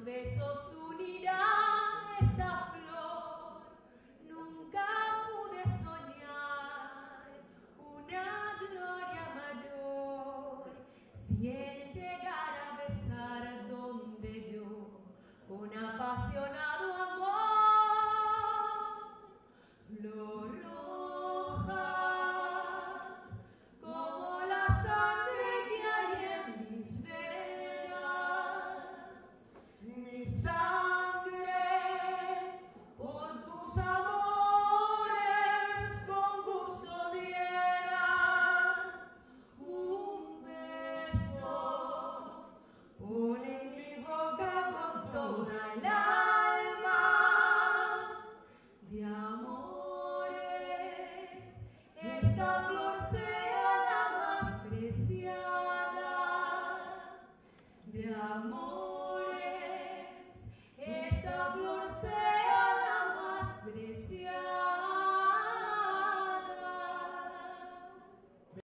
besos unirá esta flor. Nunca pude soñar una gloria mayor. Si él llegara a besar donde yo, con apasionado amor, flor roja, como la sangre que hay en mis venas, mi sangre por tus amores con gusto diera, un beso pone en mi boca con toda el alma de amores. Esta flor sea la más preciada de amor.